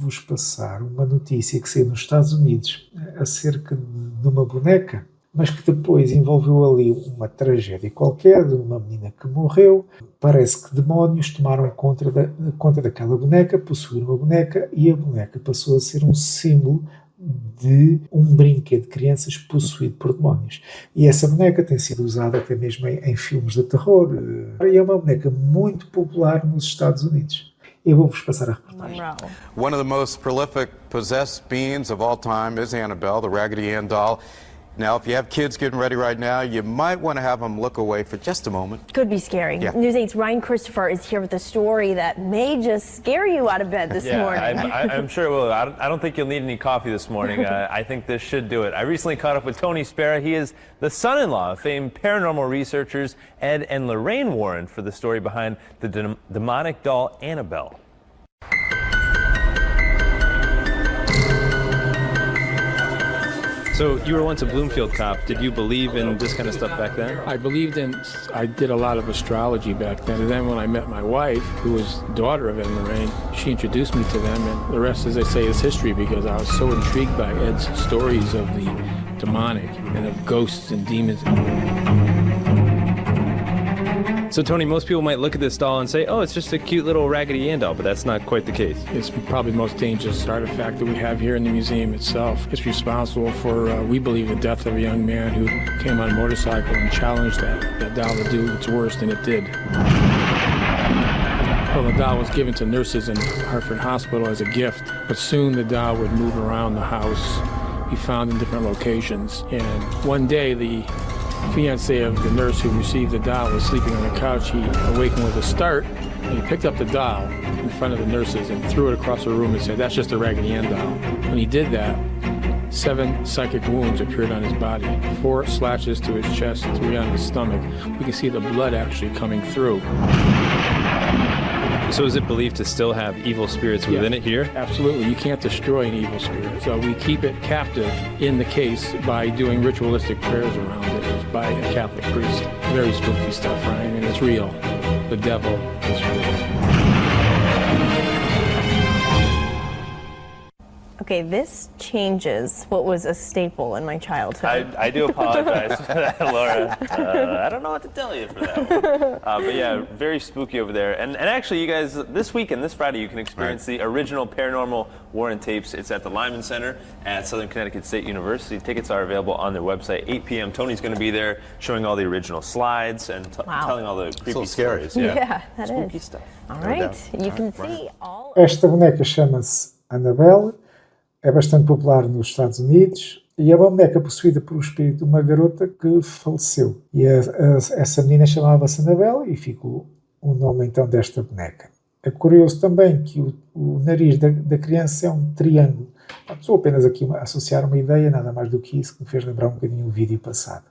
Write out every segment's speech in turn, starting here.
Vou-vos passar uma notícia que saiu nos Estados Unidos acerca de uma boneca, mas que depois envolveu ali uma tragédia qualquer, de uma menina que morreu. Parece que demónios tomaram conta daquela boneca, possuíram a boneca, e a boneca passou a ser um símbolo de um brinquedo de crianças possuído por demónios. E essa boneca tem sido usada até mesmo em filmes de terror. E é uma boneca muito popular nos Estados Unidos. Eu vou-vos passar a reportagem. One of the most prolific possessed beings of all time is Annabelle, the Raggedy Ann doll. Now, if you have kids getting ready right now, you might want to have them look away for just a moment. Could be scary. Yeah. News 8's Ryan Christopher is here with a story that may just scare you out of bed this morning. I'm sure it will. I don't think you'll need any coffee this morning. I think this should do it. I recently caught up with Tony Spera. He is the son-in-law of famed paranormal researchers Ed and Lorraine Warren for the story behind the demonic doll Annabelle. So you were once a Bloomfield cop. Did you believe in this kind of stuff back then? I did a lot of astrology back then. And then when I met my wife, who was the daughter of Ed and Lorraine, she introduced me to them. And the rest, as I say, is history, because I was so intrigued by Ed's stories of the demonic and of ghosts and demons. So, Tony, most people might look at this doll and say, oh, it's just a cute little Raggedy Ann doll, but that's not quite the case. It's probably the most dangerous artifact that we have here in the museum itself. It's responsible for, we believe, the death of a young man who came on a motorcycle and challenged that doll to do its worst, and it did. Well, the doll was given to nurses in Hartford Hospital as a gift, but soon the doll would move around the house, be found in different locations. And one day, the fiancé of the nurse who received the doll was sleeping on the couch. He awakened with a start, and he picked up the doll in front of the nurses and threw it across the room and said, "That's just a Raggedy Ann doll." When he did that, 7 psychic wounds appeared on his body, 4 slashes to his chest, 3 on his stomach. We can see the blood actually coming through. So is it believed to still have evil spirits within it here? Absolutely. You can't destroy an evil spirit. So we keep it captive in the case by doing ritualistic prayers around it by a Catholic priest. Very spooky stuff, Ryan, and it's real. The devil is real. Okay, this changes what was a staple in my childhood. I do apologize for that, Laura. I don't know what to tell you for that. But yeah, very spooky over there. And actually, you guys, this week and this Friday, you can experience the original Paranormal Warren tapes. It's at the Lyman Center at Southern Connecticut State University. Tickets are available on their website, 8 p.m. Tony's going to be there showing all the original slides and telling all the creepy stories. Yeah, that spooky is. stuff. All right, you can see all... Esta boneca chama-se Annabelle. É bastante popular nos Estados Unidos e é uma boneca possuída por um espírito de uma garota que faleceu. E essa menina chamava-se Annabelle e ficou o nome então desta boneca. É curioso também que o nariz da criança é um triângulo. Estou apenas aqui a associar uma ideia, nada mais do que isso, que me fez lembrar um bocadinho o vídeo passado.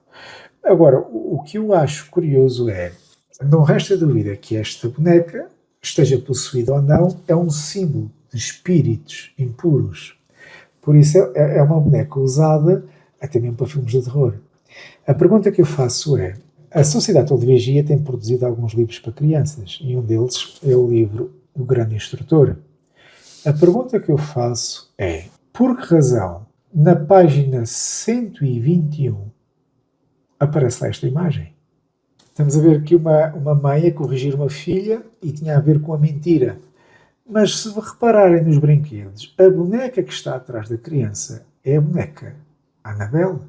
Agora, o que eu acho curioso é, não resta dúvida que esta boneca, esteja possuída ou não, é um símbolo de espíritos impuros. Por isso é uma boneca usada até mesmo para filmes de terror. A pergunta que eu faço é, a Sociedade de Vigia tem produzido alguns livros para crianças, e um deles é o livro O Grande Instrutor. A pergunta que eu faço é, por que razão, na página 121, aparece lá esta imagem? Estamos a ver aqui uma mãe a corrigir uma filha e tinha a ver com a mentira. Mas se repararem nos brinquedos, a boneca que está atrás da criança é a boneca Annabelle.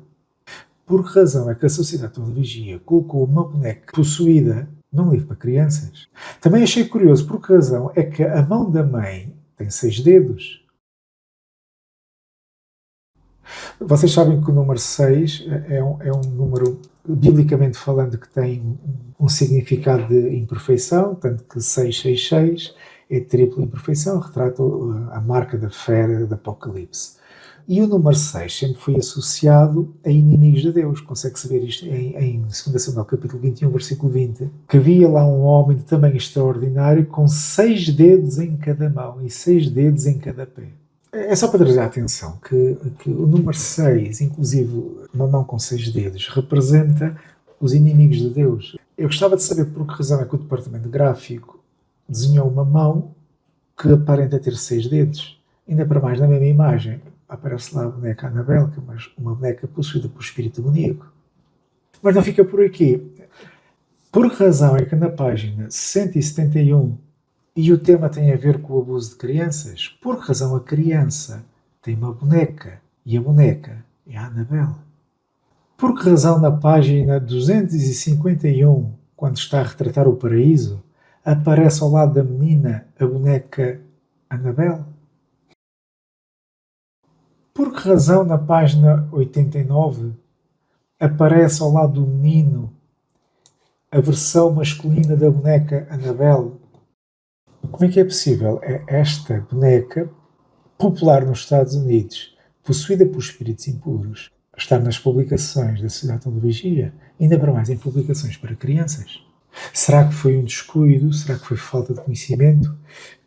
Por que razão é que a Sociedade de Vigia colocou uma boneca possuída num livro para crianças? Também achei curioso por que razão é que a mão da mãe tem 6 dedos. Vocês sabem que o número 6 é um número, biblicamente falando, que tem um significado de imperfeição, tanto que 666 é tripla imperfeição, retrata a marca da fera do Apocalipse. E o número 6 sempre foi associado a inimigos de Deus. Consegue-se ver isto em 2 Samuel, capítulo 21, versículo 20, que havia lá um homem de tamanho extraordinário com 6 dedos em cada mão e 6 dedos em cada pé. É só para trazer a atenção que o número 6, inclusive uma mão com 6 dedos, representa os inimigos de Deus. Eu gostava de saber por que razão é que o departamento gráfico desenhou uma mão que aparenta ter 6 dedos. Ainda para mais, na mesma imagem, aparece lá a boneca Annabelle, que é uma boneca possuída por espírito demoníaco. Mas não fica por aqui. Por que razão é que na página 171, e o tema tem a ver com o abuso de crianças, por que razão a criança tem uma boneca e a boneca é a Annabelle? Por que razão na página 251, quando está a retratar o paraíso, aparece ao lado da menina a boneca Annabelle? Por que razão na página 89 aparece ao lado do menino a versão masculina da boneca Annabelle? Como é que é possível esta boneca, popular nos Estados Unidos, possuída por espíritos impuros, estar nas publicações da Sociedade de Vigia, ainda para mais em publicações para crianças? Será que foi um descuido? Será que foi falta de conhecimento?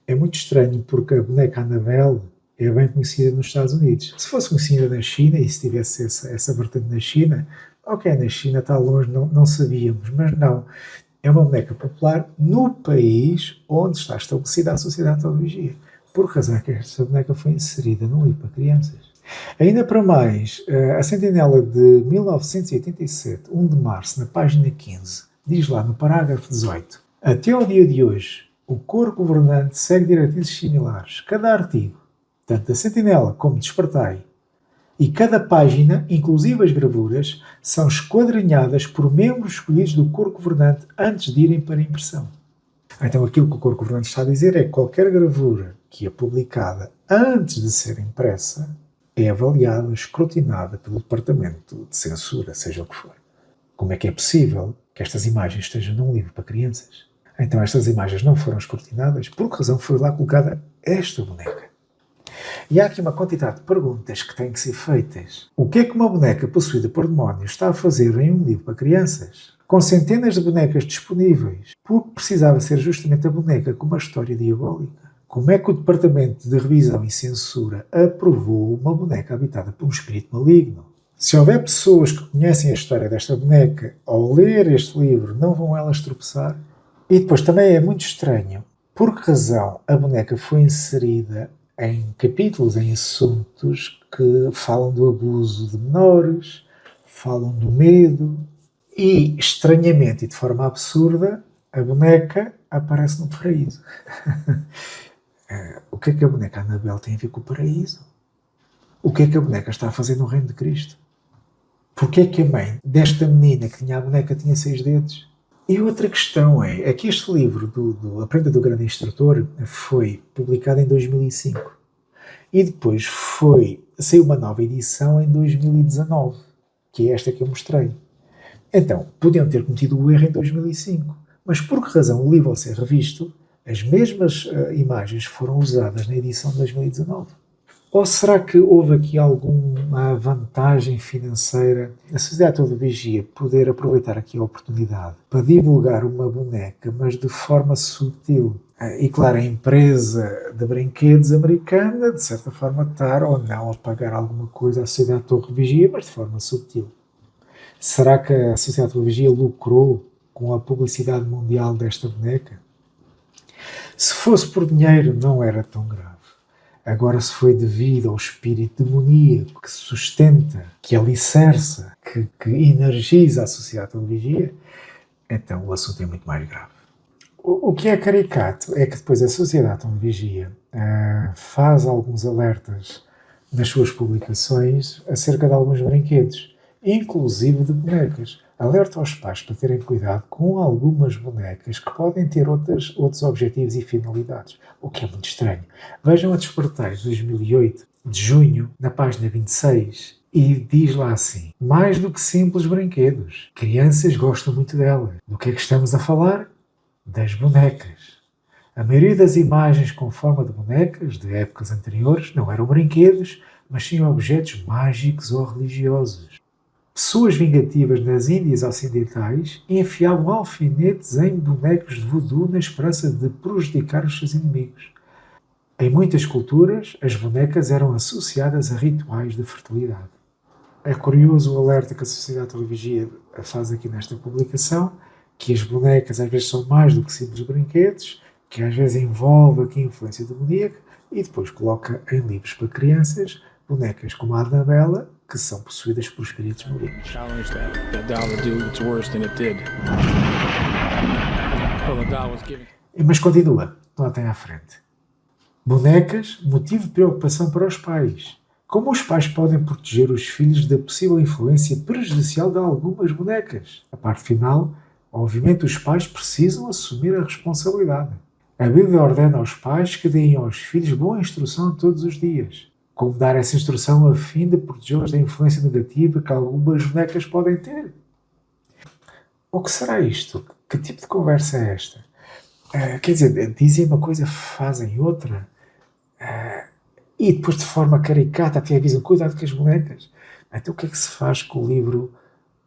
É muito estranho, porque a boneca Annabelle é bem conhecida nos Estados Unidos. Se fosse conhecida na China, e se tivesse essa vertente na China, ok, na China está longe, não sabíamos, mas não. É uma boneca popular no país onde está estabelecida a Sociedade de Vigia. Por razão que esta boneca foi inserida num livro para crianças. Ainda para mais, a Sentinela de 1987, 1 de março, na página 15, diz lá no parágrafo 18: até ao dia de hoje, o coro governante segue diretrizes similares. Cada artigo, tanto da Sentinela como de Despertai, e cada página, inclusive as gravuras, são esquadrinhadas por membros escolhidos do coro governante antes de irem para a impressão. Então aquilo que o coro governante está a dizer é que qualquer gravura que é publicada antes de ser impressa é avaliada, escrutinada pelo departamento de censura, seja o que for. Como é que é possível que estas imagens estejam num livro para crianças? Então estas imagens não foram escrutinadas, por que razão foi lá colocada esta boneca? E há aqui uma quantidade de perguntas que têm que ser feitas. O que é que uma boneca possuída por demónios está a fazer em um livro para crianças? Com centenas de bonecas disponíveis, porque precisava ser justamente a boneca com uma história diabólica. Como é que o Departamento de Revisão e Censura aprovou uma boneca habitada por um espírito maligno? Se houver pessoas que conhecem a história desta boneca, ao ler este livro, não vão elas tropeçar? E depois também é muito estranho por que razão a boneca foi inserida em capítulos, em assuntos que falam do abuso de menores, falam do medo, e, estranhamente e de forma absurda, a boneca aparece no paraíso. O que é que a boneca Annabelle tem a ver com o paraíso? O que é que a boneca está a fazer no reino de Cristo? Porquê é que a mãe desta menina que tinha a boneca tinha 6 dedos? E outra questão é que este livro do Aprenda do Grande Instrutor foi publicado em 2005 e depois saiu uma nova edição em 2019, que é esta que eu mostrei. Então, podiam ter cometido o erro em 2005, mas por que razão o livro, ao ser revisto, as mesmas imagens foram usadas na edição de 2019? Ou será que houve aqui alguma vantagem financeira da Sociedade de Vigia poder aproveitar aqui a oportunidade para divulgar uma boneca, mas de forma sutil? E claro, a empresa de brinquedos americana, de certa forma, estar ou não a pagar alguma coisa à Sociedade de Vigia, mas de forma sutil. Será que a Sociedade de Vigia lucrou com a publicidade mundial desta boneca? Se fosse por dinheiro, não era tão grave. Agora, se foi devido ao espírito demoníaco que sustenta, que alicerça, que energiza a Sociedade de Vigia, então o assunto é muito mais grave. O que é caricato é que depois a Sociedade de Vigia faz alguns alertas nas suas publicações acerca de alguns brinquedos, inclusive de bonecas. Alerta aos pais para terem cuidado com algumas bonecas que podem ter outros objetivos e finalidades, o que é muito estranho. Vejam a Despertai de 2008, de junho, na página 26, e diz lá assim: mais do que simples brinquedos, crianças gostam muito delas. Do que é que estamos a falar? Das bonecas. A maioria das imagens com forma de bonecas de épocas anteriores não eram brinquedos, mas sim objetos mágicos ou religiosos. Pessoas vingativas nas Índias Ocidentais enfiavam alfinetes em bonecos de voodoo na esperança de prejudicar os seus inimigos. Em muitas culturas, as bonecas eram associadas a rituais de fertilidade. É curioso o alerta que a Sociedade de Vigia faz aqui nesta publicação, que as bonecas às vezes são mais do que simples brinquedos, que às vezes envolve aqui a influência demoníaca, e depois coloca em livros para crianças bonecas como a Annabella, que são possuídas por espíritos malignos. Challenge that doll to do its worst, and it did. Well, the doll was given. Mas continua, notem à frente. Bonecas, motivo de preocupação para os pais. Como os pais podem proteger os filhos da possível influência prejudicial de algumas bonecas? A parte final, obviamente os pais precisam assumir a responsabilidade. A Bíblia ordena aos pais que deem aos filhos boa instrução todos os dias. Como dar essa instrução a fim de protegê-los da influência negativa que algumas bonecas podem ter? O que será isto? Que tipo de conversa é esta? Quer dizer, dizem uma coisa, fazem outra. E depois de forma caricata até avisam, cuidado com as bonecas. Então o que é que se faz com o livro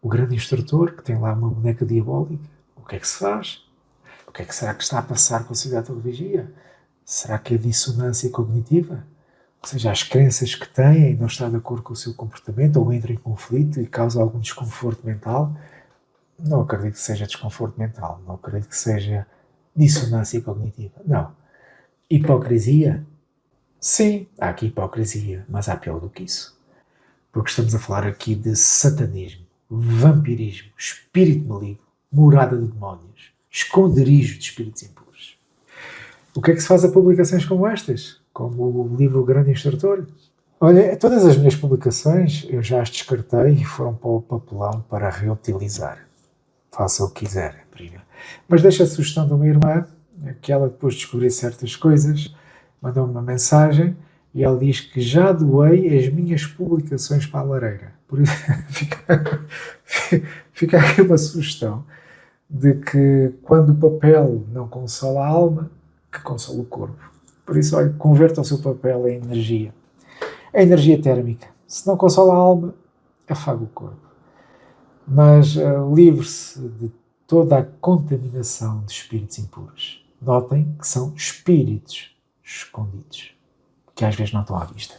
O Grande Instrutor, que tem lá uma boneca diabólica? O que é que se faz? O que é que será que está a passar com a sociedade da vigia? Será que é dissonância cognitiva? Ou seja, as crenças que têm não estão de acordo com o seu comportamento ou entram em conflito e causam algum desconforto mental? Não acredito que seja desconforto mental. Não acredito que seja dissonância cognitiva. Não. Hipocrisia? Sim, há aqui hipocrisia, mas há pior do que isso. Porque estamos a falar aqui de satanismo, vampirismo, espírito maligno, morada de demónios, esconderijo de espíritos impuros. O que é que se faz a publicações como estas? Como o livro O Grande Instrutor? Olha, todas as minhas publicações eu já as descartei e foram para o papelão para reutilizar. Faça o que quiser, prima. Mas deixa a sugestão de uma irmã, que ela depois de descobrir certas coisas, mandou-me uma mensagem e ela diz que já doei as minhas publicações para a lareira. Por isso, fica aqui uma sugestão de que quando o papel não consola a alma, que consola o corpo. Por isso, olha, converta o seu papel em energia. É energia térmica. Se não consola a alma, afaga o corpo. Mas livre-se de toda a contaminação de espíritos impuros. Notem que são espíritos escondidos, que às vezes não estão à vista.